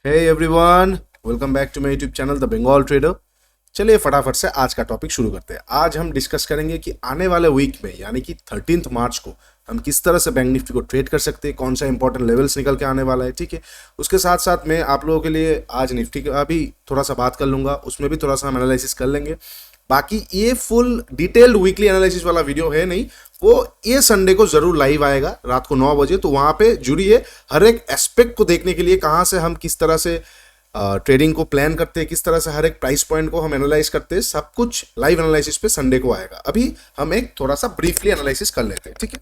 Hey everyone, welcome back to my YouTube channel the Bengal trader. चलिए फटाफट से आज का टॉपिक शुरू करते हैं। आज हम डिस्कस करेंगे कि आने वाले वीक में यानी कि 13 मार्च को हम किस तरह से बैंक निफ्टी को ट्रेड कर सकते हैं, कौन सा इंपॉर्टेंट लेवल्स निकल के आने वाला है। ठीक है, उसके साथ साथ मैं आप लोगों के लिए आज निफ्टी का भी थोड़ा सा बात कर लूँगा, उसमें भी थोड़ा सा हम एनालिसिस कर लेंगे। बाकी ये फुल डिटेल्ड वीकली एनालिसिस वाला वीडियो है नहीं, वो ये संडे को जरूर लाइव आएगा रात को 9 बजे। तो वहां पे जुड़िए, हर एक एस्पेक्ट को देखने के लिए, कहाँ से हम किस तरह से ट्रेडिंग को प्लान करते हैं, किस तरह से हर एक प्राइस पॉइंट को हम एनालाइज करते हैं, सब कुछ लाइव एनालिसिस पे संडे को आएगा। अभी हम एक थोड़ा सा ब्रीफली एनालिसिस कर लेते हैं। ठीक है,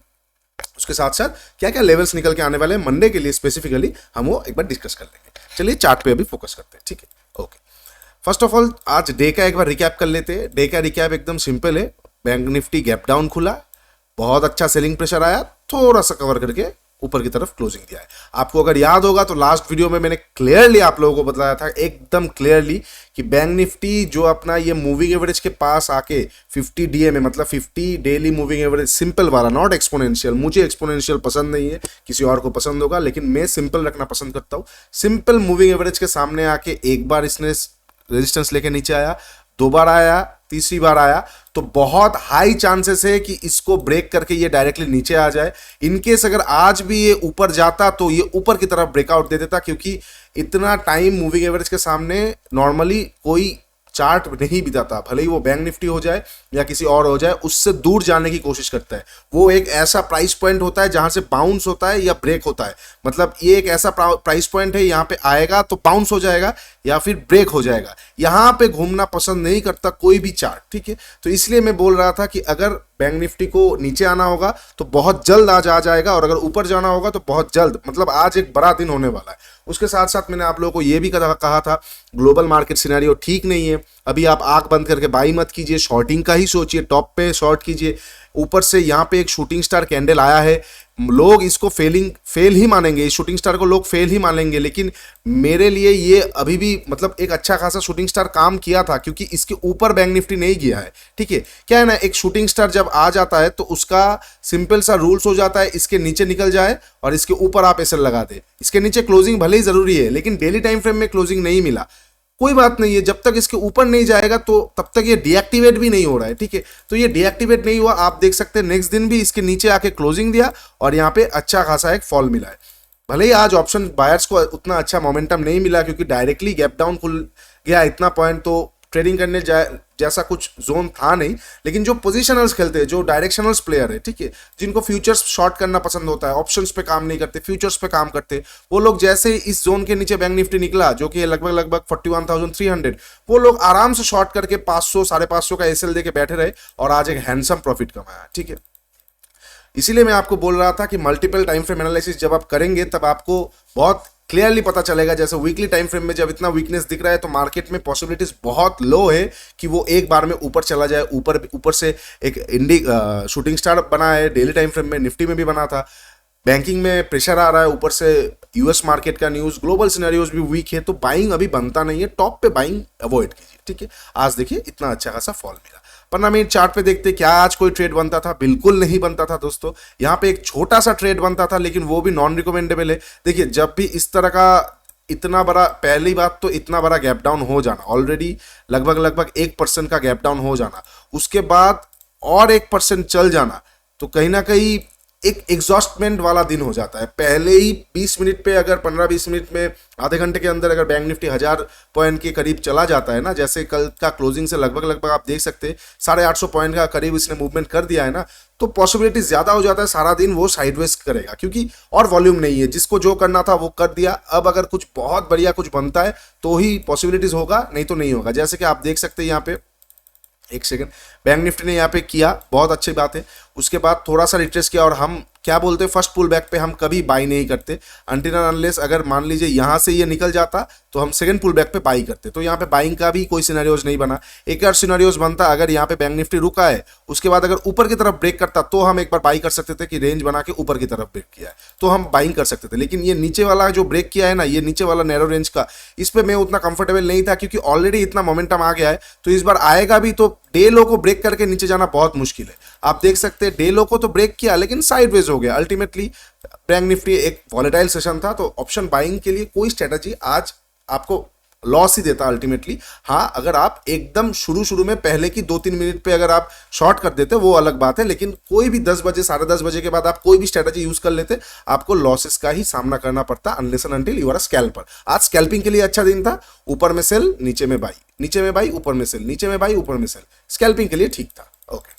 उसके साथ साथ क्या क्या लेवल्स निकल के आने वाले हैं मंडे के लिए स्पेसिफिकली हम वो एक बार डिस्कस कर लेंगे। चलिए चार्ट पे अभी फोकस करते हैं। ठीक है, ओके। फर्स्ट ऑफ ऑल आज डे का एक बार रिकैप कर लेते हैं। डे का रिकैप एकदम सिंपल है। बैंक निफ्टी गैप डाउन खुला, बहुत अच्छा सेलिंग प्रेशर आया, थोड़ा सा कवर करके ऊपर की तरफ क्लोजिंग दिया है। आपको अगर याद होगा तो लास्ट वीडियो में मैंने क्लियरली आप लोगों को बताया था, एकदम क्लियरली, कि बैंक निफ्टी जो अपना ये मूविंग एवरेज के पास आके 50 डीए में, मतलब 50 डेली मूविंग एवरेज सिंपल वाला, नॉट एक्सपोनेंशियल। मुझे एक्सपोनेंशियल पसंद नहीं है, किसी और को पसंद होगा, लेकिन मैं सिंपल रखना पसंद करता हूँ। सिंपल मूविंग एवरेज के सामने आके एक बार इसने रेजिस्टेंस लेके नीचे आया, दो बार आया, तीसरी बार आया, तो बहुत हाई चांसेस है कि इसको ब्रेक करके ये डायरेक्टली नीचे आ जाए। इनकेस अगर आज भी ये ऊपर जाता तो ये ऊपर की तरफ ब्रेकआउट दे देता, क्योंकि इतना टाइम मूविंग एवरेज के सामने नॉर्मली कोई चार्ट नहीं बिताता। भले ही वो बैंक निफ्टी हो जाए या किसी और हो जाए, उससे दूर जाने की कोशिश करता है। वो एक ऐसा प्राइस पॉइंट होता है जहां से बाउंस होता है या ब्रेक होता है। मतलब ये एक ऐसा प्राइस पॉइंट है, यहाँ पे आएगा तो बाउंस हो जाएगा या फिर ब्रेक हो जाएगा। यहाँ पे घूमना पसंद नहीं करता कोई भी चार्ट। ठीक है, तो इसलिए मैं बोल रहा था कि अगर बैंक निफ्टी को नीचे आना होगा तो बहुत जल्द आज आ जाएगा, और अगर ऊपर जाना होगा तो बहुत जल्द, मतलब आज एक बड़ा दिन होने वाला है। उसके साथ साथ मैंने आप लोगों को यह भी कहा था, ग्लोबल मार्केट सिनेरियो ठीक नहीं है। अभी आप आंख बंद करके बाई मत कीजिए, शॉर्टिंग का ही सोचिए, टॉप पे शॉर्ट कीजिए। ऊपर से यहाँ पे एक शूटिंग स्टार कैंडल आया है, लोग इसको फेल ही मानेंगे, इस शूटिंग स्टार को लोग फेल ही मानेंगे, लेकिन मेरे लिए ये अभी भी मतलब एक अच्छा खासा शूटिंग स्टार काम किया था, क्योंकि इसके ऊपर बैंक निफ्टी नहीं गया है। ठीक है, क्या है ना, एक शूटिंग स्टार जब आ जाता है तो उसका सिंपल सा रूल्स हो जाता है, इसके नीचे निकल जाए और इसके ऊपर आप एसएल लगा दे। इसके नीचे क्लोजिंग भले ही जरूरी है, लेकिन डेली टाइम फ्रेम में क्लोजिंग नहीं मिला, कोई बात नहीं है, जब तक इसके ऊपर नहीं जाएगा तो तब तक ये डीएक्टिवेट भी नहीं हो रहा है। ठीक है, तो ये डीएक्टिवेट नहीं हुआ, आप देख सकते हैं नेक्स्ट दिन भी इसके नीचे आके क्लोजिंग दिया और यहाँ पे अच्छा खासा एक फॉल मिला है। भले ही आज ऑप्शन बायर्स को उतना अच्छा मोमेंटम नहीं मिला, क्योंकि डायरेक्टली गैप डाउन खुल गया इतना पॉइंट, तो ट्रेडिंग करने जैसा कुछ जोन था नहीं। लेकिन जो पोजिशनल्स खेलते हैं, जो डायरेक्शनल्स प्लेयर है, ठीक है, जिनको फ्यूचर्स शॉर्ट करना पसंद होता है, ऑप्शंस पे काम नहीं करते, फ्यूचर्स पे काम करते, वो लोग जैसे ही इस जोन के नीचे बैंक निफ्टी निकला, जो कि लगभग 41,300, वो लोग आराम से शॉर्ट करके 500 550 का एसएल देके बैठे रहे और आज एक हैंडसम प्रॉफिट कमाया। ठीक है, इसीलिए मैं आपको बोल रहा था कि मल्टीपल टाइम फ्रेम एनालिसिस जब आप करेंगे तब आपको बहुत क्लियरली पता चलेगा। जैसे वीकली टाइम फ्रेम में जब इतना वीकनेस दिख रहा है तो मार्केट में पॉसिबिलिटीज बहुत लो है कि वो एक बार में ऊपर चला जाए। ऊपर से एक शूटिंग स्टार बना है, डेली टाइम फ्रेम में निफ्टी में भी बना था। बैंकिंग में प्रेशर आ रहा है, ऊपर से यूएस मार्केट का न्यूज, ग्लोबल सिनेरियोज भी वीक है, तो बाइंग अभी बनता नहीं है। टॉप पे बाइंग अवॉइड कीजिए। ठीक है, आज देखिए इतना अच्छा खासा फॉल मिला। 15 मिनट चार्ट पे देखते क्या आज कोई ट्रेड बनता था? बिल्कुल नहीं बनता था दोस्तों। यहाँ पे एक छोटा सा ट्रेड बनता था, लेकिन वो भी नॉन रिकमेंडेबल है। देखिए, जब भी इस तरह का इतना बड़ा, पहली बात तो इतना बड़ा गैप डाउन हो जाना, ऑलरेडी लगभग 1% का गैप डाउन हो जाना, उसके बाद और 1% चल जाना, तो कहीं ना कहीं एक एग्जॉस्टमेंट वाला दिन हो जाता है। पहले ही 20 मिनट पे, अगर 15-20 मिनट में, आधे घंटे के अंदर अगर बैंक निफ्टी 1000 पॉइंट के करीब चला जाता है ना, जैसे कल का क्लोजिंग से लगभग आप देख सकते हैं 850 पॉइंट का करीब इसने मूवमेंट कर दिया है ना, तो पॉसिबिलिटी ज्यादा हो जाता है सारा दिन वो साइडवेज करेगा, क्योंकि और वॉल्यूम नहीं है। जिसको जो करना था वो कर दिया। अब अगर कुछ बहुत बढ़िया कुछ बनता है तो ही पॉसिबिलिटीज होगा, नहीं तो नहीं होगा। जैसे कि आप देख सकते हैं यहाँ पे, एक सेकंड, बैंक निफ्टी ने यहाँ पे किया, बहुत अच्छी बात है। उसके बाद थोड़ा सा रिट्रेस किया, और हम क्या बोलते हैं, फर्स्ट पुल बैक पे हम कभी बाई नहीं करते अनटिल अनलेस, अगर मान लीजिए यहाँ से ये निकल जाता तो हम सेकंड पुल बैक पे बाई करते। तो यहाँ पे बाइंग का भी कोई सिनेरियोज नहीं बना। एक और सिनेरियोज बनता, अगर यहाँ पे बैंक निफ्टी रुका है, उसके बाद अगर ऊपर की तरफ ब्रेक करता तो हम एक बार बाई कर सकते थे, कि रेंज बना के ऊपर की तरफ ब्रेक किया है तो हम बाइंग कर सकते थे। लेकिन ये नीचे वाला जो ब्रेक किया है ना, ये नीचे वाला नैरो रेंज का, इस पर मैं उतना कंफर्टेबल नहीं था, क्योंकि ऑलरेडी इतना मोमेंटम आ गया है। तो इस बार आएगा भी तो डे लो को ब्रेक करके नीचे जाना बहुत मुश्किल है। आप देख सकते हैं डे लो को तो ब्रेक किया, लेकिन साइडवेज हो गया। अल्टीमेटली बैंक निफ्टी एक वॉलेटाइल सेशन था, तो ऑप्शन बाइंग के लिए कोई स्ट्रेटजी आज आपको लॉस ही देता अल्टीमेटली। हाँ, अगर आप एकदम शुरू शुरू में पहले की 2-3 मिनट पे अगर आप शॉर्ट कर देते वो अलग बात है, लेकिन कोई भी 10 बजे 10:30 बजे के बाद आप कोई भी स्ट्रेटजी यूज कर लेते, आपको लॉसेस का ही सामना करना पड़ता unless and until you are a scalper. आज स्कैल्पिंग के लिए अच्छा दिन था, ऊपर में सेल नीचे में बाई, नीचे में बाई ऊपर में सेल, नीचे में बाई ऊपर में सेल, स्कैल्पिंग के लिए ठीक था। ओके,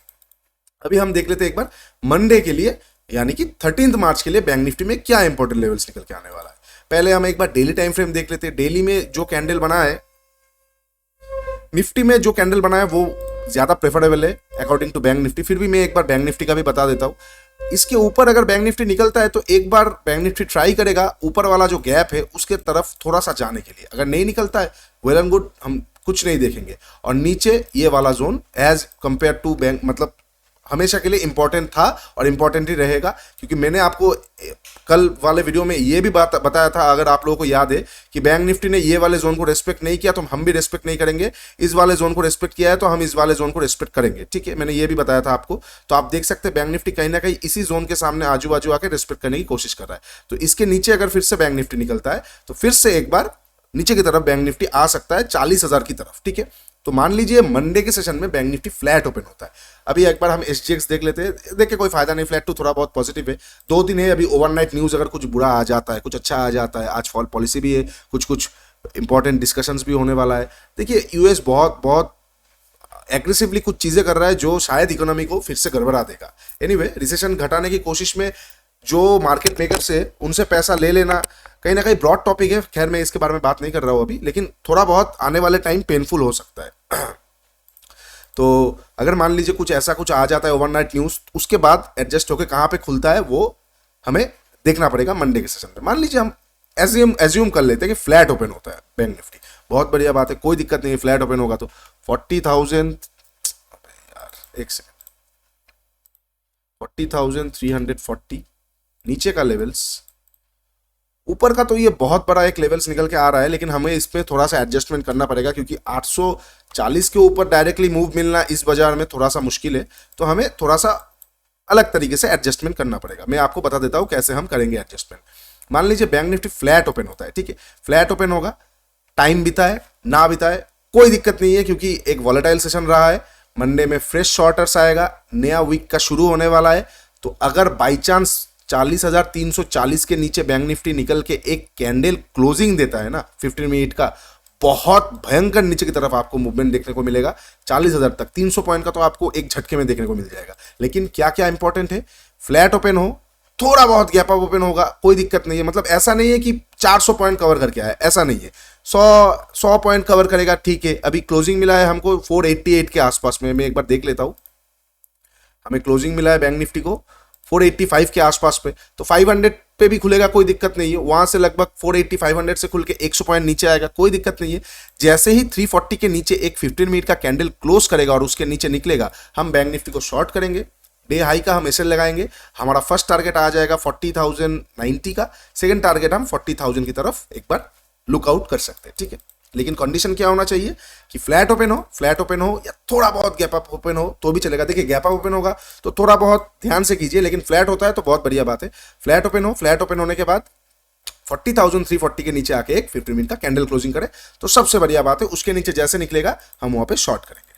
अभी हम देख लेते एक बार मंडे के लिए, यानी कि 13 मार्च के लिए बैंक निफ्टी में क्या इंपॉर्टेंट लेवल्स निकल के आने वाला है। पहले हम एक बार डेली टाइम फ्रेम देख लेते हैं। डेली में जो कैंडल बना है, निफ्टी में जो कैंडल बना है वो ज्यादा प्रेफरेबल है अकॉर्डिंग टू बैंक निफ्टी। फिर भी मैं एक बार बैंक निफ्टी का भी बता देता हूं। इसके ऊपर अगर बैंक निफ्टी निकलता है तो एक बार बैंक निफ्टी ट्राई करेगा ऊपर वाला जो गैप है उसके तरफ थोड़ा सा जाने के लिए। अगर नहीं निकलता है वेल एंड गुड, हम कुछ नहीं देखेंगे। और नीचे ये वाला zone as compare to bank मतलब हमेशा के लिए इंपॉर्टेंट था और इंपॉर्टेंट ही रहेगा, क्योंकि मैंने आपको कल वाले वीडियो में ये भी बात बताया था, अगर आप लोगों को याद है, कि बैंक निफ्टी ने ये वाले जोन को रेस्पेक्ट नहीं किया तो हम भी रेस्पेक्ट नहीं करेंगे, इस वाले जोन को रेस्पेक्ट किया है तो हम इस वाले जोन को रेस्पेक्ट करेंगे। ठीक है, मैंने ये भी बताया था आपको। तो आप देख सकते हैं बैंक निफ्टी कहीं ना कहीं इसी जोन के सामने आजू बाजू आके रेस्पेक्ट करने की कोशिश कर रहा है। तो इसके नीचे अगर फिर से बैंक निफ्टी निकलता है तो फिर से एक बार नीचे की तरफ बैंक निफ्टी आ सकता है 40,000 की तरफ। ठीक है, तो मान लीजिए मंडे के सेशन में बैंक निफ्टी फ्लैट ओपन होता है। अभी एक बार हम एसजीएक्स देख लेते हैं। देखिए कोई फायदा नहीं, फ्लैट टू थोड़ा बहुत पॉजिटिव है, 2 दिन है। अभी ओवरनाइट न्यूज अगर कुछ बुरा आ जाता है, कुछ अच्छा आ जाता है, आज फॉल पॉलिसी भी है, कुछ कुछ इंपॉर्टेंट डिस्कशंस भी होने वाला है। देखिए यूएस बहुत बहुत एग्रेसिवली कुछ चीजें कर रहा है जो शायद इकोनॉमी को फिर से गड़बड़ा देगा। एनीवे, रिसेशन घटाने की कोशिश में जो मार्केट मेकर्स है उनसे पैसा ले लेना कहीं ना कहीं ब्रॉड टॉपिक है। खैर मैं इसके बारे में बात नहीं कर रहा हूं अभी, लेकिन थोड़ा बहुत आने वाले टाइम पेनफुल हो सकता है। तो अगर मान लीजिए कुछ ऐसा कुछ आ जाता है ओवरनाइट न्यूज, उसके बाद एडजस्ट होकर कहां पे खुलता है वो हमें देखना पड़ेगा मंडे के सेशन में। मान लीजिए हम एज्यूम कर लेते हैं कि फ्लैट ओपन होता है बैंक निफ्टी, बहुत बढ़िया बात है, कोई दिक्कत नहीं है। फ्लैट ओपन होगा तो 40,000, यार एक सेकंड, 40,340 नीचे का लेवल्स, ऊपर का तो ये बहुत बड़ा एक लेवल्स निकल के आ रहा है, लेकिन हमें इसमें थोड़ा सा एडजस्टमेंट करना पड़ेगा, क्योंकि 840 के ऊपर डायरेक्टली मूव मिलना इस बाजार में थोड़ा सा मुश्किल है। तो हमें थोड़ा सा अलग तरीके से एडजस्टमेंट करना पड़ेगा। मैं आपको बता देता हूं कैसे हम करेंगे एडजस्टमेंट। मान लीजिए बैंक निफ्टी फ्लैट ओपन होता है, ठीक है, फ्लैट ओपन होगा, टाइम बिताए ना बिताए कोई दिक्कत नहीं है, क्योंकि एक वॉलेटाइल सेशन रहा है। मंडे में फ्रेश शॉर्टर्स आएगा, नया वीक का शुरू होने वाला है। तो अगर बाई चांस 40,340 के नीचे बैंक निफ्टी निकल के एक कैंडल क्लोजिंग देता है ना 15 मिनट का, बहुत भयंकर नीचे की तरफ आपको मूवमेंट देखने को मिलेगा 40,000 तक। 300 पॉइंट का तो आपको एक झटके में देखने को मिल जाएगा। लेकिन क्या क्या इंपॉर्टेंट है, फ्लैट ओपन हो, थोड़ा बहुत गैप अप ओपन होगा, कोई दिक्कत नहीं है। मतलब ऐसा नहीं है कि 400 पॉइंट कवर करके आया, ऐसा नहीं है। 100 पॉइंट कवर करेगा, ठीक है। अभी क्लोजिंग मिला है हमको 488 के आसपास में, मैं एक बार देख लेता हूं। हमें क्लोजिंग मिला है बैंक निफ्टी को 485 के आसपास पे, तो 500 पे भी खुलेगा, कोई दिक्कत नहीं है। वहां से लगभग 480 500 से खुल के 100 पॉइंट नीचे आएगा, कोई दिक्कत नहीं है। जैसे ही 340 के नीचे एक 15 मिनट का कैंडल क्लोज करेगा और उसके नीचे निकलेगा, हम बैंक निफ्टी को शॉर्ट करेंगे। डे हाई का हम एसएल लगाएंगे। हमारा फर्स्ट टारगेट आ जाएगा 40,090 का, सेकंड टारगेट हम 40,000 की तरफ एक बार लुकआउट कर सकते हैं, ठीक है। लेकिन कंडीशन क्या होना चाहिए कि फ्लैट ओपन हो या थोड़ा बहुत गैप अप ओपन हो तो भी चलेगा। देखिए गैप अप ओपन होगा तो थोड़ा बहुत ध्यान से कीजिए, लेकिन फ्लैट होता है तो बहुत बढ़िया बात है। फ्लैट ओपन होने के बाद 40,340 के नीचे आके एक 15 मिनट का कैंडल क्लोजिंग करे तो सबसे बढ़िया बात है। उसके नीचे जैसे निकलेगा हम वहां पे शॉर्ट करेंगे।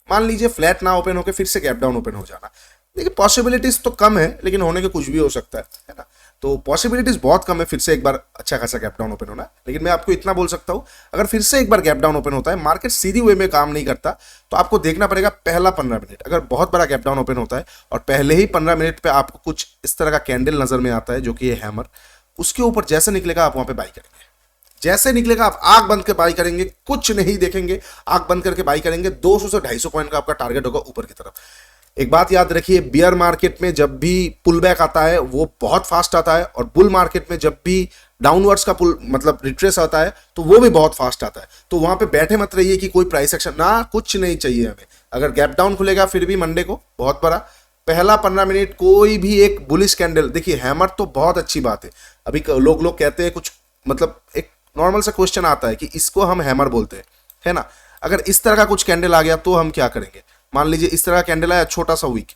मान लीजिए फ्लैट ना ओपन होकर फिर से गैप डाउन ओपन हो जाना, देखिए पॉसिबिलिटीज तो कम है, लेकिन होने के कुछ भी हो सकता है ना। तो पॉसिबिलिटीज बहुत कम है फिर से एक बार अच्छा खासा गैप डाउन ओपन होना। लेकिन मैं आपको इतना बोल सकता हूं, अगर फिर से एक बार गैप डाउन ओपन होता है, मार्केट सीधी वे में काम नहीं करता, तो आपको देखना पड़ेगा पहला 15 मिनट। अगर बहुत बड़ा गैप डाउन ओपन होता है और पहले ही 15 मिनट पे आपको कुछ इस तरह का कैंडल नजर में आता है जो कि ये हैमर, उसके ऊपर जैसे निकलेगा आप वहां पे बाई करेंगे। जैसे निकलेगा आप आंख बंद के बाई करेंगे, कुछ नहीं देखेंगे, आंख बंद करके बाई करेंगे। 200 से 250 पॉइंट का आपका टारगेट होगा ऊपर की तरफ। एक बात याद रखिए, बियर मार्केट में जब भी पुल बैक आता है वो बहुत फास्ट आता है, और बुल मार्केट में जब भी डाउनवर्ड्स का पुल मतलब रिट्रेस आता है तो वो भी बहुत फास्ट आता है। तो वहां पे बैठे मत रहिए कि कोई प्राइस एक्शन ना, कुछ नहीं चाहिए हमें। अगर गैप डाउन खुलेगा फिर भी मंडे को बहुत बड़ा, पहला 15 मिनट कोई भी एक बुलिश कैंडल, देखिए हैमर तो बहुत अच्छी बात है। अभी लोग कहते हैं कुछ, मतलब एक नॉर्मल सा क्वेश्चन आता है कि इसको हम हैमर बोलते हैं, है ना। अगर इस तरह का कुछ कैंडल आ गया तो हम क्या करेंगे। मान लीजिए इस तरह का कैंडल आया छोटा सा वीक,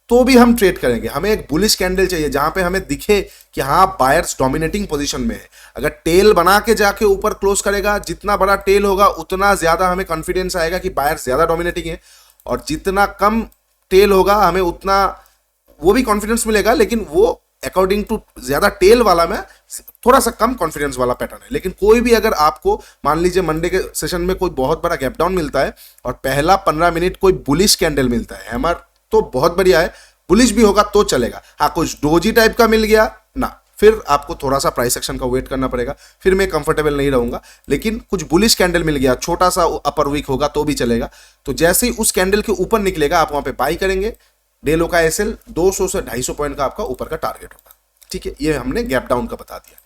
तो भी हम ट्रेड करेंगे। हमें एक बुलिश कैंडल चाहिए जहां पे हमें दिखे कि हाँ बायर्स डोमिनेटिंग पोजीशन में है। अगर टेल बना के जाके ऊपर क्लोज करेगा, जितना बड़ा टेल होगा उतना ज्यादा हमें कॉन्फिडेंस आएगा कि बायर्स ज्यादा डोमिनेटिंग है, और जितना कम टेल होगा हमें उतना वो भी कॉन्फिडेंस मिलेगा, लेकिन वो अकॉर्डिंग टू ज्यादा टेल वाला में थोड़ा सा कम कॉन्फिडेंस वाला पैटर्न है। लेकिन कोई भी अगर आपको मान लीजिए मंडे के सेशन में कोई बहुत बड़ा गैप डाउन मिलता है और पहला 15 मिनट कोई बुलिश कैंडल मिलता है हैमर, तो बहुत बढ़िया है, बुलिश भी होगा तो चलेगा। हाँ कुछ डोजी टाइप का मिल गया ना, फिर आपको थोड़ा सा प्राइस एक्शन का वेट करना पड़ेगा, फिर मैं कंफर्टेबल नहीं रहूंगा। लेकिन कुछ बुलिश कैंडल मिल गया, छोटा सा अपर वीक होगा तो भी चलेगा। तो जैसे ही उस कैंडल के ऊपर निकलेगा आप वहां पे बाई करेंगे। डे लो का एसएल 200 से 250 पॉइंट का आपका ऊपर का टारगेट होगा। ठीक है, ये हमने गैप डाउन का बता दिया।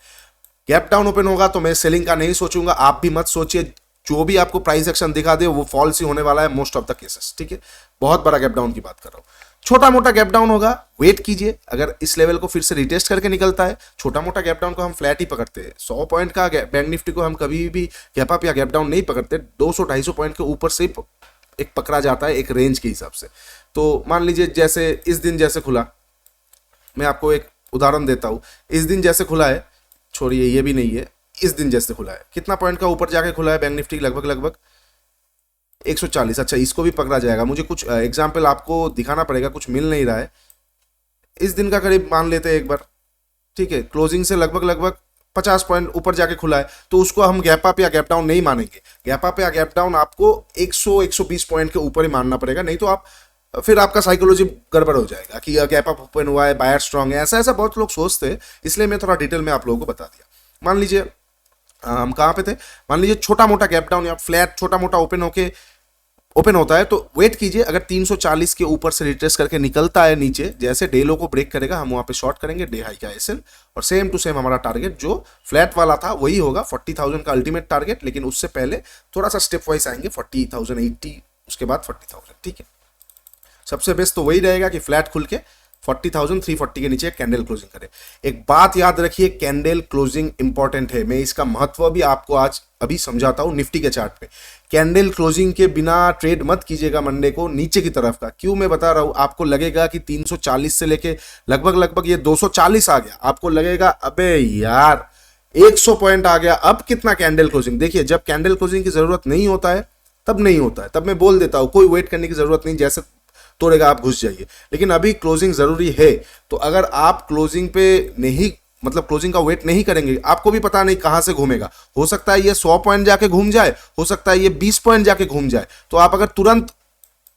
गैप डाउन ओपन होगा तो मैं सेलिंग का नहीं सोचूंगा, आप भी मत सोचिए। जो भी आपको प्राइस एक्शन दिखा दे वो फॉल्स ही होने वाला है मोस्ट ऑफ द केसेस। ठीक है, बहुत बड़ा गैप डाउन की बात कर रहा हूं। छोटा मोटा गैप डाउन होगा, वेट कीजिए। अगर इस लेवल को फिर से रिटेस्ट करके निकलता है, छोटा मोटा गैप डाउन को हम फ्लैट ही पकड़ते हैं। 100 पॉइंट का बैंक निफ्टी को हम कभी भी गैप अप या गैप डाउन नहीं पकड़ते। 200-250 पॉइंट के ऊपर से एक पकड़ा जाता है एक रेंज के हिसाब से। तो मान लीजिए जैसे इस दिन जैसे खुला, मैं आपको एक उदाहरण देता हूं। इस दिन जैसे खुला है, छोड़िए ये भी नहीं है, इस दिन जैसे खुला है, कितना पॉइंट का ऊपर जाके खुला है बैंक निफ्टी? लगभग 140। अच्छा, इसको भी पकड़ा जाएगा। मुझे कुछ एग्जाम्पल आपको दिखाना पड़ेगा, कुछ मिल नहीं रहा है। इस दिन का करीब मान लेते हैं एक बार। ठीक है, क्लोजिंग से लगभग 50 पॉइंट ऊपर जाके खुला है, तो उसको हम गैप अप या गैप डाउन नहीं मानेंगे। गैप अप या गैप डाउन आपको 100-120 पॉइंट के ऊपर ही मानना पड़ेगा, नहीं तो आप फिर आपका साइकोलॉजी गड़बड़ हो जाएगा कि गैप अप ओपन हुआ है, बायर स्ट्रांग है, ऐसा बहुत लोग सोचते हैं। इसलिए मैं थोड़ा डिटेल में आप लोगों को बता दिया। मान लीजिए हम कहाँ पे थे, मान लीजिए छोटा मोटा गैप डाउन या फ्लैट छोटा मोटा ओपन होता है, तो वेट कीजिए। अगर 340 के ऊपर से रिट्रेस करके निकलता है नीचे, जैसे डे लो को ब्रेक करेगा हम वहां पे शॉर्ट करेंगे डे हाई का एसएल, और सेम टू सेम हमारा टारगेट जो फ्लैट वाला था वही होगा, 40,000 का अल्टीमेट टारगेट। लेकिन उससे पहले थोड़ा सा स्टेप वाइज आएंगे, 40,080, उसके बाद 40,000। ठीक है, सबसे बेस्ट तो वही रहेगा कि फ्लैट खुल के 40,340 के नीचे कैंडल क्लोजिंग करे। एक बात याद रखिए, कैंडल क्लोजिंग इंपॉर्टेंट है। मैं इसका महत्व भी आपको आज अभी समझाता हूं निफ्टी के चार्ट पे। कैंडल क्लोजिंग के बिना ट्रेड मत कीजिएगा मंडे को नीचे की तरफ का। क्यों मैं बता रहा हूं, आपको लगेगा कि 340 से लेके लगभग ये 240 आ गया, आपको लगेगा अबे यार 100 पॉइंट आ गया, अब कितना कैंडल क्लोजिंग। देखिए, जब कैंडल क्लोजिंग की जरूरत नहीं होता है तब नहीं होता है, तब मैं बोल देता हूं कोई वेट करने की जरूरत नहीं, जैसे तोड़ेगा आप घुस जाइए। लेकिन अभी क्लोजिंग जरूरी है, तो अगर आप क्लोजिंग पे नहीं, मतलब क्लोजिंग का वेट नहीं करेंगे, आपको भी पता नहीं कहां से घूमेगा। हो सकता है ये 100 पॉइंट जाके घूम जाए, हो सकता है ये 20 पॉइंट जाके घूम जाए। तो आप अगर तुरंत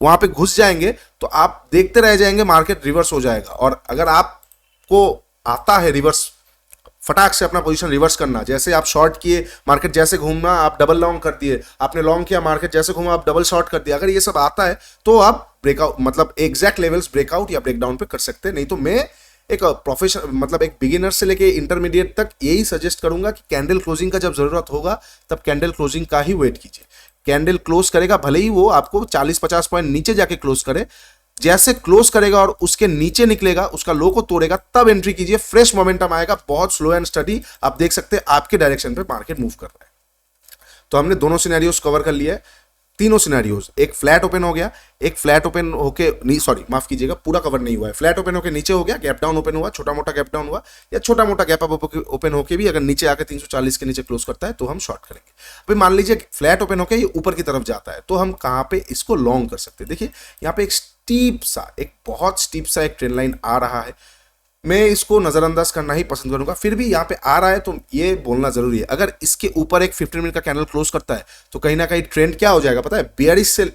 वहां पे घुस जाएंगे तो आप देखते रह जाएंगे, मार्केट रिवर्स हो जाएगा। और अगर आपको आता है रिवर्स, फटाक से अपना पोजीशन रिवर्स करना, जैसे आप शॉर्ट किए, मार्केट जैसे घूमना आप डबल लॉन्ग कर दिए, आपने लॉन्ग किया, मार्केट जैसे घूमा आप डबल शॉर्ट कर दिया। अगर ये सब आता है तो आप ब्रेकआउट, मतलब एग्जैक्ट लेवल्स ब्रेकआउट या ब्रेकडाउन पे कर सकते हैं। नहीं तो मैं एक प्रोफेशनल, मतलब एक बिगिनर से लेके इंटरमीडिएट तक यही सजेस्ट करूंगा कि कैंडल क्लोजिंग का जब जरूरत होगा तब कैंडल क्लोजिंग का ही वेट कीजिए। कैंडल क्लोज करेगा, भले ही वो आपको 40-50 पॉइंट नीचे जाके क्लोज करे, जैसे क्लोज करेगा और उसके नीचे निकलेगा, उसका लो को तोड़ेगा, तब एंट्री कीजिए। फ्रेश मोमेंटम आएगा, बहुत स्लो एंड स्टडी, आप देख सकते हैं आपके डायरेक्शन पे मार्केट मूव कर रहा है। तो हमने दोनों सिनेरियोस कवर कर लिए, तीनों सिनेरियोज। एक फ्लैट ओपन हो गया, एक फ्लैट ओपन होके नहीं, सॉरी माफ कीजिएगा, पूरा कवर नहीं हुआ है। फ्लैट ओपन होके नीचे हो गया, गैप डाउन ओपन हुआ, छोटा मोटा गैप डाउन हुआ, या छोटा मोटा गैप अप ओपन होके भी अगर नीचे आके 340 के नीचे क्लोज करता है तो हम शॉर्ट करेंगे। अभी मान लीजिए फ्लैट ओपन होके ये ऊपर की तरफ जाता है, तो हम कहाँ पे इसको लॉन्ग कर सकते हैं। देखिए यहाँ पे एक बहुत स्टीप सा एक ट्रेंड लाइन आ रहा है, मैं इसको नजरअंदाज करना ही पसंद करूंगा। फिर भी यहाँ पे आ रहा है तो ये बोलना जरूरी है, अगर इसके ऊपर एक 15 मिनट का कैंडल क्लोज करता है तो कहीं ना कहीं ट्रेंड क्या हो जाएगा पता है, बेयरिश से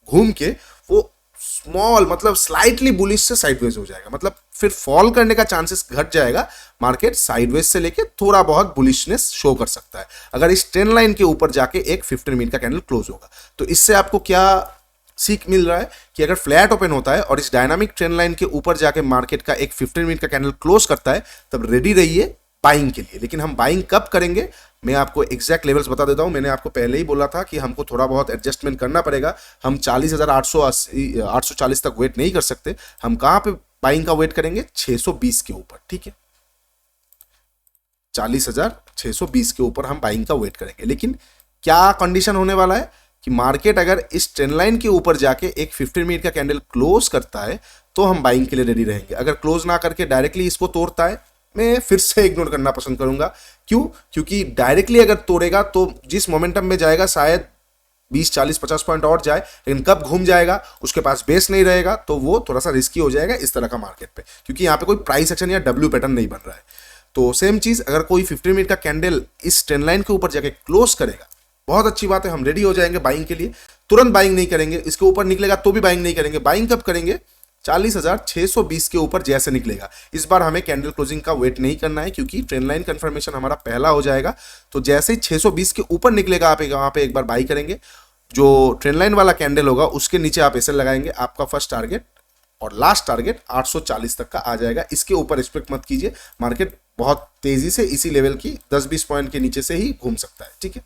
घूम के वो स्मॉल, मतलब स्लाइटली बुलिश से साइडवेज हो जाएगा, मतलब फिर फॉल करने का चांसेस घट जाएगा। मार्केट साइडवेज से लेके थोड़ा बहुत बुलिशनेस शो कर सकता है अगर इस ट्रेंड लाइन के ऊपर जाके एक 15 मिनट का कैंडल क्लोज होगा। तो इससे आपको क्या सीख मिल रहा है कि अगर फ्लैट ओपन होता है और इस डायनामिक ट्रेंड लाइन के ऊपर जाके मार्केट का एक 15 मिनट का कैंडल क्लोज करता है, तब रेडी रहिए बाइंग के लिए। लेकिन हम बाइंग कब करेंगे, मैं आपको एग्जैक्ट लेवल्स बता देता हूं। मैंने आपको पहले ही बोला था कि हमको थोड़ा बहुत एडजस्टमेंट करना पड़ेगा। हम 40,840 तक वेट नहीं कर सकते। हम कहां पे बाइंग का वेट करेंगे, 620 के ऊपर। ठीक है, 40,620 के ऊपर हम बाइंग का वेट करेंगे। लेकिन क्या कंडीशन होने वाला है कि मार्केट अगर इस ट्रेंड लाइन के ऊपर जाके एक 15 मिनट का कैंडल क्लोज करता है तो हम बाइंग के लिए रेडी रहेंगे। अगर क्लोज ना करके डायरेक्टली इसको तोड़ता है, मैं फिर से इग्नोर करना पसंद करूंगा। क्यों? क्योंकि डायरेक्टली अगर तोड़ेगा तो जिस मोमेंटम में जाएगा शायद 20 40 50 पॉइंट और जाए, लेकिन कब घूम जाएगा, उसके पास बेस नहीं रहेगा, तो वो थोड़ा सा रिस्की हो जाएगा इस तरह का मार्केट पे, क्योंकि यहाँ पे कोई प्राइस एक्शन या डब्ल्यू पैटर्न नहीं बन रहा है। तो सेम चीज, अगर कोई 15 मिनट का कैंडल इस ट्रेंड लाइन के ऊपर जाके क्लोज करेगा, बहुत अच्छी बात है, हम रेडी हो जाएंगे बाइंग के लिए। तुरंत बाइंग नहीं करेंगे, इसके ऊपर निकलेगा तो भी बाइंग नहीं करेंगे। बाइंग कब करेंगे? 40,620 के ऊपर जैसे निकलेगा। इस बार हमें कैंडल क्लोजिंग का वेट नहीं करना है, क्योंकि ट्रेंड लाइन कंफर्मेशन हमारा पहला हो जाएगा। तो जैसे ही 620 के ऊपर निकलेगा, आप वहां पे एक बार बाई करेंगे। जो ट्रेंड लाइन वाला कैंडल होगा उसके नीचे आप एसएल लगाएंगे। आपका फर्स्ट टारगेट और लास्ट टारगेट 840 तक का आ जाएगा। इसके ऊपर एक्सपेक्ट मत कीजिए, मार्केट बहुत तेजी से इसी लेवल की 10-20 पॉइंट के नीचे से ही घूम सकता है। ठीक है,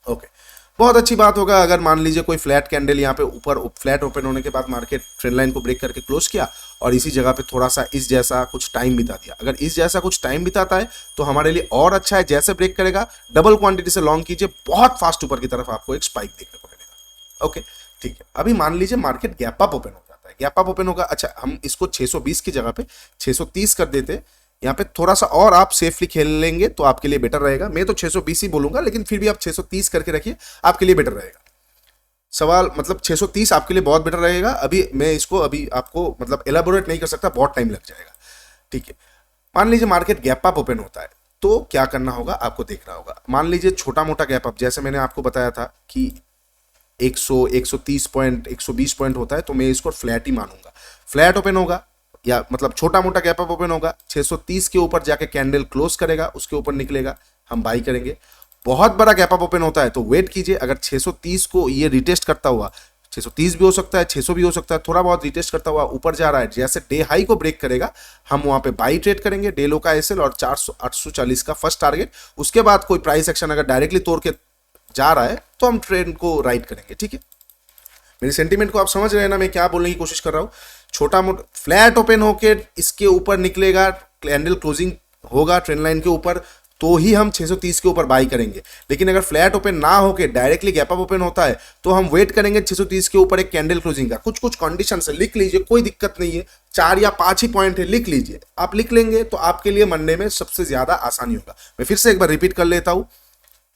ओके, बहुत अच्छी बात होगा अगर मान लीजिए कोई फ्लैट कैंडल यहाँ पे ऊपर फ्लैट ओपन होने के बाद मार्केट ट्रेंड लाइन को ब्रेक करके क्लोज किया और इसी जगह पे थोड़ा सा इस जैसा कुछ टाइम बिता दिया। अगर इस जैसा कुछ टाइम बिताता है तो हमारे लिए और अच्छा है। जैसे ब्रेक करेगा डबल क्वांटिटी से लॉन्ग कीजिए, बहुत फास्ट ऊपर की तरफ आपको एक स्पाइक देखने को मिलेगा। ओके, ठीक है। अभी मान लीजिए मार्केट गैप अप ओपन हो जाता है, गैप अप ओपन होगा, अच्छा हम इसको 620 की जगह पे 630 कर देते, यहाँ पे थोड़ा सा और आप सेफली खेल लेंगे तो आपके लिए बेटर रहेगा। मैं तो 620 ही बोलूंगा, लेकिन फिर भी आप 630 करके रखिए, आपके लिए बेटर रहेगा। सवाल मतलब 630 आपके लिए बहुत बेटर रहेगा। अभी मैं इसको अभी आपको मतलब एलाबोरेट नहीं कर सकता, बहुत टाइम लग जाएगा। ठीक है, मान लीजिए मार्केट गैप अप ओपन होता है तो क्या करना होगा आपको देखना होगा। मान लीजिए छोटा मोटा गैप अप, जैसे मैंने आपको बताया था कि 100 130 पॉइंट 120 पॉइंट होता है, तो मैं इसको फ्लैट ही मानूंगा। फ्लैट ओपन होगा या मतलब छोटा मोटा गैप अप ओपन होगा, 630 के ऊपर जाके कैंडल क्लोज करेगा, उसके ऊपर निकलेगा, हम बाई करेंगे। बहुत बड़ा गैप अप ओपन होता है तो वेट कीजिए, अगर 630 को ये रिटेस्ट करता हुआ, 630 भी हो सकता है, 600 भी हो सकता है, थोड़ा बहुत रिटेस्ट करता हुआ ऊपर जा रहा है, जैसे डे हाई को ब्रेक करेगा हम वहां पे बाई ट्रेड करेंगे। डे लो का एसएल और 840 का फर्स्ट टारगेट। उसके बाद कोई प्राइस एक्शन अगर डायरेक्टली तोड़ के जा रहा है तो हम ट्रेंड को राइड करेंगे। ठीक है, मेरी सेंटीमेंट को आप समझ रहे हैं ना, मैं क्या बोलने की कोशिश कर रहा हूं। छोटा मोटा फ्लैट ओपन होके इसके ऊपर निकलेगा, कैंडल क्लोजिंग होगा ट्रेंड लाइन के ऊपर, तो ही हम 630 के ऊपर बाई करेंगे। लेकिन अगर फ्लैट ओपन ना होके डायरेक्टली गैप अप ओपन होता है तो हम वेट करेंगे 630 के ऊपर एक कैंडल क्लोजिंग का। कुछ कुछ कंडीशन है, लिख लीजिए, कोई दिक्कत नहीं है, 4 या 5 ही पॉइंट है, लिख लीजिए। आप लिख लेंगे तो आपके लिए मंडे में सबसे ज्यादा आसानी होगा। मैं फिर से एक बार रिपीट कर लेता हूं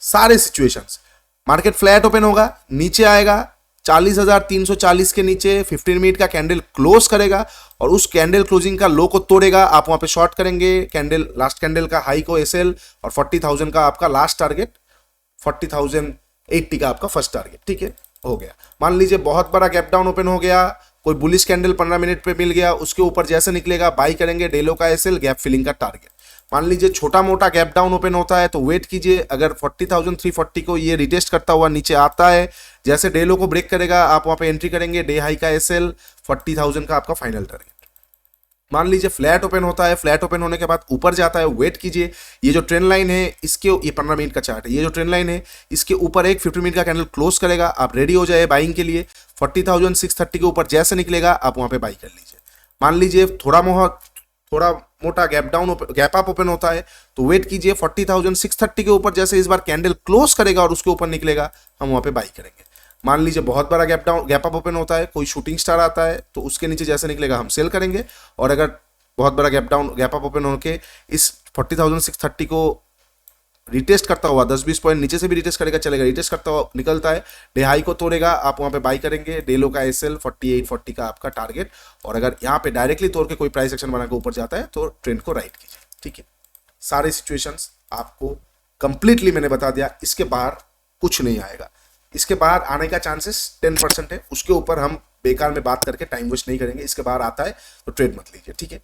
सारे सिचुएशंस। मार्केट फ्लैट ओपन होगा, नीचे आएगा 40,340 के नीचे 15 मिनट का कैंडल क्लोज करेगा और उस कैंडल क्लोजिंग का लो को तोड़ेगा, आप वहां पे शॉर्ट करेंगे। कैंडल लास्ट कैंडल का हाई को एसएल और 40,000 का आपका लास्ट टारगेट, 40,080 का आपका फर्स्ट टारगेट। ठीक है, हो गया। मान लीजिए बहुत बड़ा गैप डाउन ओपन हो गया, कोई बुलिश कैंडल 15 मिनट पे मिल गया, उसके ऊपर जैसे निकलेगा बाई करेंगे। डेलो का एसएल, गैप फिलिंग का टारगेट। मान लीजिए छोटा मोटा गैप डाउन ओपन होता है तो वेट कीजिए, अगर 40,340 को ये रिटेस्ट करता हुआ नीचे आता है, जैसे डे लो को ब्रेक करेगा आप वहां पे एंट्री करेंगे। डे हाई का एसएल 40,000 का आपका फाइनल टारगेट। मान लीजिए फ्लैट ओपन होता है, फ्लैट ओपन होने के बाद ऊपर जाता है, वेट कीजिए। ये जो ट्रेंड लाइन है इसके, ये 15 मिनट का चार्ट है, ये जो ट्रेंड लाइन है इसके ऊपर एक 15 मिनट का कैंडल क्लोज करेगा, आप रेडी हो जाए बाइंग के लिए। 40,630 के ऊपर जैसे निकलेगा आप वहां पे बाई कर लीजिए। मान लीजिए थोड़ा मोटा गैप अप ओपन होता है तो वेट कीजिए, 40,630 के ऊपर जैसे इस बार कैंडल क्लोज करेगा और उसके ऊपर निकलेगा हम वहां पे बाई करेंगे। मान लीजिए बहुत बड़ा गैप अप ओपन होता है, कोई शूटिंग स्टार आता है तो उसके नीचे जैसे निकलेगा हम सेल करेंगे। और अगर बहुत बड़ा गैप अप ओपन होकर इस 40,630 को रिटेस्ट करता हुआ 10-20 पॉइंट नीचे से भी रिटेस्ट करेगा, चलेगा, रिटेस्ट करता हुआ निकलता है, डे हाई को तोड़ेगा, आप वहां पे बाई करेंगे। डे लो का एसएल 4840 का आपका टारगेट। और अगर यहाँ पे डायरेक्टली तोड़ के कोई प्राइस एक्शन बना के ऊपर जाता है तो ट्रेंड को राइट कीजिए। ठीक है, सारे सिचुएशंस आपको कंप्लीटली मैंने बता दिया। इसके बाहर कुछ नहीं आएगा, इसके बाहर आने का चांसेस 10% है, उसके ऊपर हम बेकार में बात करके टाइम वेस्ट नहीं करेंगे। इसके बाहर आता है तो ट्रेड मत लीजिए। ठीक है,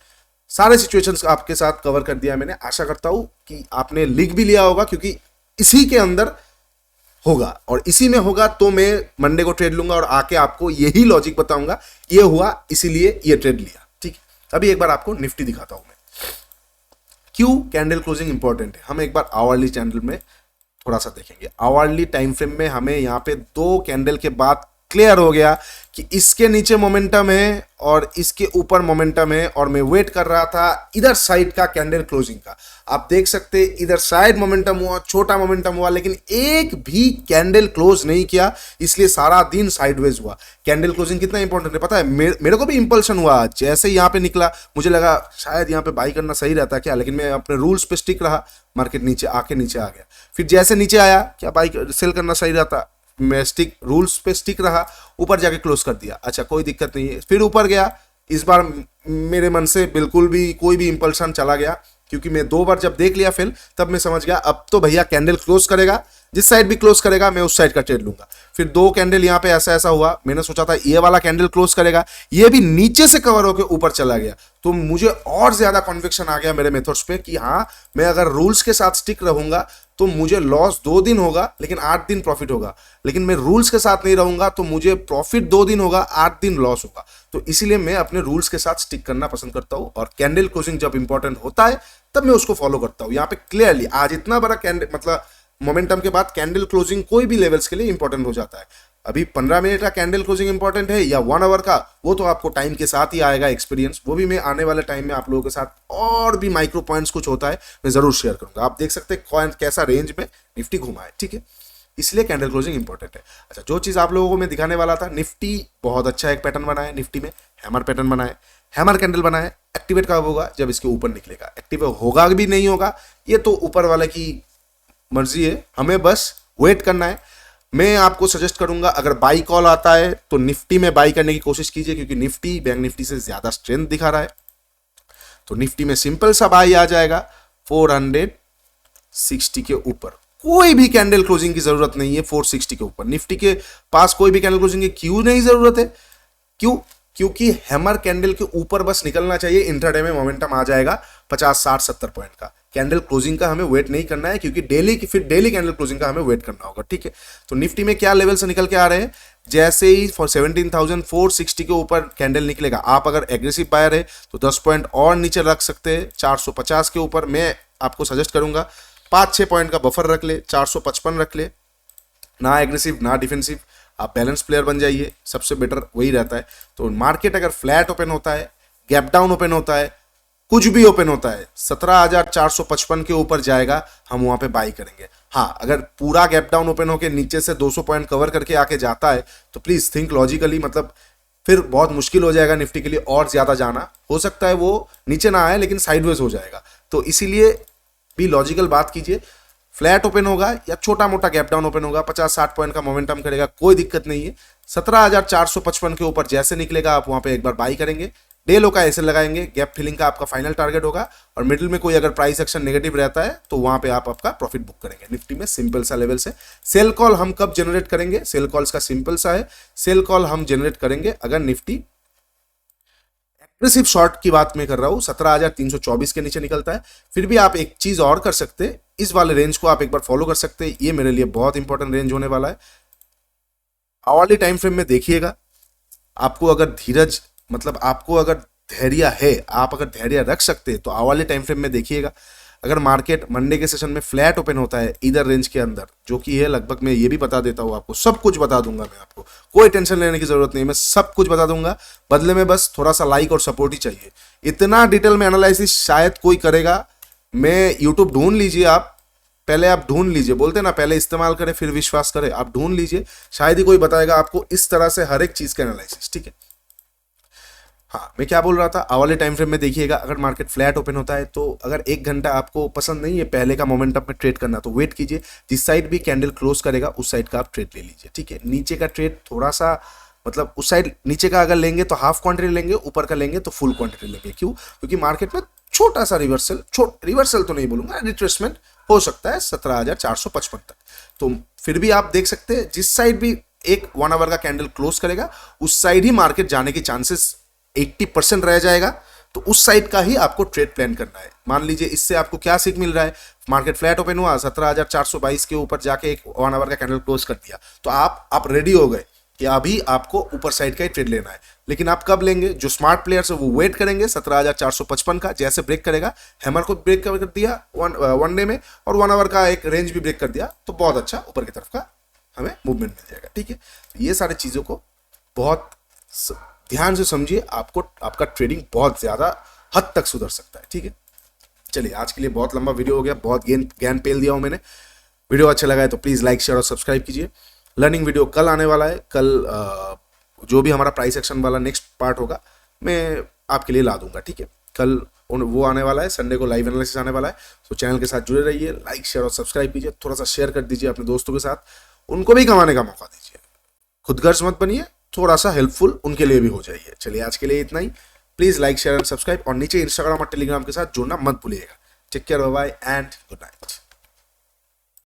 सारे सिचुएशंस आपके साथ कवर कर दिया मैंने। आशा करता हूं कि आपने लिख भी लिया होगा, क्योंकि इसी के अंदर होगा और इसी में होगा तो मैं मंडे को ट्रेड लूंगा और आके आपको यही लॉजिक बताऊंगा, ये हुआ इसीलिए ये ट्रेड लिया। ठीक है, अभी एक बार आपको निफ्टी दिखाता हूं मैं, क्यों कैंडल क्लोजिंग इंपॉर्टेंट है। हम एक बार आवरली चैनल में थोड़ा सा देखेंगे। आवरली टाइम फ्रेम में हमें यहाँ पे 2 कैंडल के बाद क्लियर हो गया कि इसके नीचे मोमेंटम है और इसके ऊपर मोमेंटम है, और मैं वेट कर रहा था इधर साइड का कैंडल क्लोजिंग का। आप देख सकते हैं इधर साइड मोमेंटम हुआ, छोटा मोमेंटम हुआ, लेकिन एक भी कैंडल क्लोज नहीं किया, इसलिए सारा दिन साइडवेज हुआ। कैंडल क्लोजिंग कितना इंपॉर्टेंट है पता है? मेरे को भी इंपल्शन हुआ, जैसे यहाँ पे निकला मुझे लगा शायद यहाँ पे बाई करना सही रहता क्या, लेकिन मैं अपने रूल्स पे स्टिक रहा, मार्केट नीचे आ गया। फिर जैसे नीचे आया, क्या बाई सेल करना सही रहता, मैं रूल्स पे स्टिक रहा, ऊपर जाके क्लोज कर दिया, अच्छा कोई दिक्कत नहीं है। फिर ऊपर गया, इस बार मेरे मन से बिल्कुल भी कोई भी इंपल्सन चला गया, क्योंकि मैं 2 बार जब देख लिया फिर तब मैं समझ गया अब तो भैया कैंडल क्लोज करेगा, जिस साइड भी क्लोज करेगा मैं उस साइड का ट्रेड लूंगा। फिर 2 कैंडल यहाँ पे ऐसा हुआ, मैंने सोचा था ये वाला कैंडल क्लोज करेगा, ये भी नीचे से कवर होकर ऊपर चला गया, तो मुझे और ज्यादा कॉन्विक्शन आ गया मेरे मेथड्स पे कि हाँ मैं अगर रूल्स के साथ स्टिक रहूंगा तो मुझे लॉस 2 दिन होगा लेकिन 8 दिन प्रॉफिट होगा, लेकिन मैं रूल्स के साथ नहीं रहूंगा तो मुझे प्रॉफिट 2 दिन होगा, 8 दिन लॉस होगा। तो इसीलिए मैं अपने रूल्स के साथ स्टिक करना पसंद करता हूं, और कैंडल क्लोजिंग जब इंपॉर्टेंट होता है तब मैं उसको फॉलो करता हूं। यहाँ पे क्लियरली आज इतना बड़ा कैंडल मतलब मोमेंटम के बाद कैंडल क्लोजिंग कोई भी लेवल्स के लिए इंपॉर्टेंट हो जाता है। अभी 15 मिनट का कैंडल क्लोजिंग इंपॉर्टेंट है या 1 आवर का, वो तो आपको टाइम के साथ ही आएगा एक्सपीरियंस, वो भी मैं आने वाले टाइम में आप लोगों के साथ और भी माइक्रो पॉइंट्स कुछ होता है मैं जरूर शेयर करूंगा। आप देख सकते हैं कैसा रेंज में निफ्टी घुमा है, ठीक है, इसलिए कैंडल क्लोजिंग इंपॉर्टेंट है। अच्छा, जो चीज आप लोगों को मैं दिखाने वाला था, निफ्टी बहुत अच्छा एक पैटर्न बना है, निफ्टी में हैमर पैटर्न बना है, हैमर कैंडल बना है। एक्टिवेट कब होगा? जब इसके ऊपर निकलेगा। एक्टिवेट होगा भी नहीं होगा ये तो ऊपर वाले की मर्जी है, हमें बस वेट करना है। मैं आपको सजेस्ट करूंगा अगर बाई कॉल आता है तो निफ्टी में बाई करने की कोशिश कीजिए, क्योंकि निफ्टी बैंक निफ्टी से ज्यादा स्ट्रेंथ दिखा रहा है। तो निफ्टी में सिंपल सा बाई आ जाएगा 460 के ऊपर, कोई भी कैंडल क्लोजिंग की जरूरत नहीं है 460 के ऊपर। निफ्टी के पास कोई भी कैंडल क्लोजिंग की क्यों नहीं जरूरत है? क्यों? क्योंकि हैमर कैंडल के ऊपर बस निकलना चाहिए, इंट्राडे में मोमेंटम आ जाएगा 50 60 70 पॉइंट का। कैंडल क्लोजिंग का हमें वेट नहीं करना है, क्योंकि डेली कैंडल क्लोजिंग का हमें वेट करना होगा, ठीक है। तो निफ्टी में क्या लेवल से निकल के आ रहे हैं, जैसे ही 17,460 के ऊपर कैंडल निकलेगा, आप अगर एग्रेसिव बायर है तो 10 पॉइंट और नीचे रख सकते हैं 450 के ऊपर। मैं आपको सजेस्ट करूंगा 5-6 पॉइंट का बफर रख ले, 455 रख ले, ना एग्रेसिव ना डिफेंसिव, आप बैलेंस प्लेयर बन जाइए, सबसे बेटर वही रहता है। तो मार्केट अगर फ्लैट ओपन होता है, गैप डाउन ओपन होता है, कुछ भी ओपन होता है, 17,455 के ऊपर जाएगा, हम वहां पे बाई करेंगे। हाँ, अगर पूरा गैप डाउन ओपन होकर नीचे से 200 पॉइंट कवर करके आके जाता है तो प्लीज थिंक लॉजिकली, मतलब फिर बहुत मुश्किल हो जाएगा निफ्टी के लिए और ज्यादा जाना। हो सकता है वो नीचे ना आए लेकिन साइडवेज हो जाएगा, तो इसीलिए भी लॉजिकल बात कीजिए। फ्लैट ओपन होगा या छोटा मोटा गैप डाउन ओपन होगा, 50-60 पॉइंट का मोमेंटम करेगा, कोई दिक्कत नहीं है। 17,455 के ऊपर जैसे निकलेगा आप वहां पे एक बार बाई करेंगे, डे लो का ऐसे लगाएंगे, गैप फिलिंग का आपका फाइनल टारगेट होगा, और मिडिल में कोई अगर प्राइस एक्शन नेगेटिव रहता है तो वहां पे आप आपका प्रॉफिट बुक करेंगे। निफ्टी में सिंपल सा लेवल से सेल कॉल हम कब जनरेट करेंगे, सेल कॉल्स का सिंपल सा है, सेल कॉल हम जनरेट करेंगे अगर निफ्टी एग्रेसिव शॉर्ट की बात मैं कर रहा हूं 17,324 के नीचे निकलता है। फिर भी आप एक चीज और कर सकते हैं, इस वाले रेंज को आप एक बार फॉलो कर सकते हैं, ये मेरे लिए बहुत इंपॉर्टेंट रेंज होने वाला है। आवर्ली टाइम फ्रेम में देखिएगा, आपको अगर धीरज, मतलब आपको अगर धैर्य है, आप अगर धैर्य रख सकते हैं तो आवर्ली टाइम फ्रेम में देखिएगा। अगर मार्केट मंडे के सेशन में फ्लैट ओपन होता है इधर रेंज के अंदर, जो कि है लगभग, मैं ये भी बता देता हूं आपको, सब कुछ बता दूंगा मैं आपको, कोई टेंशन लेने की जरूरत नहीं, मैं सब कुछ बता दूंगा, बदले में बस थोड़ा सा लाइक और सपोर्ट ही चाहिए। इतना डिटेल में एनालिसिस शायद कोई करेगा, मैं यूट्यूब ढूंढ लीजिए, आप पहले आप ढूंढ लीजिए, बोलते ना पहले इस्तेमाल करें फिर विश्वास करें, आप ढूंढ लीजिए, शायद ही कोई बताएगा आपको इस तरह से हर एक चीज का एनालिसिस, ठीक है। हाँ, मैं क्या बोल रहा था, आवर्ली टाइम फ्रेम में देखिएगा, अगर मार्केट फ्लैट ओपन होता है तो अगर 1 घंटा आपको पसंद नहीं है पहले का मोमेंटम में ट्रेड करना तो वेट कीजिए, जिस साइड भी कैंडल क्लोज करेगा उस साइड का आप ट्रेड ले लीजिए, ठीक है। नीचे का ट्रेड थोड़ा सा, मतलब उस साइड नीचे का अगर लेंगे तो हाफ क्वांटिटी लेंगे, ऊपर का लेंगे तो फुल क्वांटिटी लेंगे। क्यों? क्योंकि मार्केट में छोटा सा रिवर्सल तो नहीं बोलूंगा, रिट्रेसमेंट हो सकता है 17,455 तक। तो फिर भी आप देख सकते हैं जिस साइड भी एक 1 आवर का कैंडल क्लोज करेगा उस साइड ही मार्केट जाने की चांसेस 80% रह जाएगा, तो उस साइड का ही आपको ट्रेड प्लान करना है। मान लीजिए इससे आपको क्या सीख मिल रहा है, मार्केट फ्लैट ओपन हुआ 17,422 के ऊपर जाके एक 1 आवर का कैंडल क्लोज कर दिया, तो आप रेडी हो गए कि अभी आपको ऊपर साइड का ही ट्रेड लेना है। लेकिन आप कब लेंगे? जो स्मार्ट प्लेयर्स है वो वेट करेंगे 17,455 का, जैसे ब्रेक करेगा, हैमर को ब्रेक कर दिया वन डे में, और 1 आवर का एक रेंज भी ब्रेक कर दिया, तो बहुत अच्छा ऊपर की तरफ का हमें मूवमेंट मिल जाएगा। ठीक है, तो ये सारी चीज़ों को बहुत ध्यान से समझिए, आपको आपका ट्रेडिंग बहुत ज़्यादा हद तक सुधर सकता है। ठीक है, चलिए आज के लिए बहुत लंबा वीडियो हो गया, बहुत ज्ञान पेल दिया हूँ मैंने। वीडियो अच्छा लगा है तो प्लीज़ लाइक शेयर और सब्सक्राइब कीजिए। लर्निंग वीडियो कल आने वाला है, कल जो भी हमारा प्राइस एक्शन वाला नेक्स्ट पार्ट होगा मैं आपके लिए ला दूंगा। ठीक है, कल वो आने वाला है, संडे को लाइव एनालिसिस आने वाला है। तो चैनल के साथ जुड़े रहिए, लाइक शेयर और सब्सक्राइब कीजिए, थोड़ा सा शेयर कर दीजिए अपने दोस्तों के साथ, उनको भी कमाने का मौका दीजिए। खुद गर्ज मत बनिए, थोड़ा सा हेल्पफुल उनके लिए भी हो जाइए। चलिए आज के लिए इतना ही, please like share and subscribe, और नीचे इंस्टाग्राम और टेलीग्राम के साथ जुड़ना मत भूलिएगा। Take care, bye bye and good night.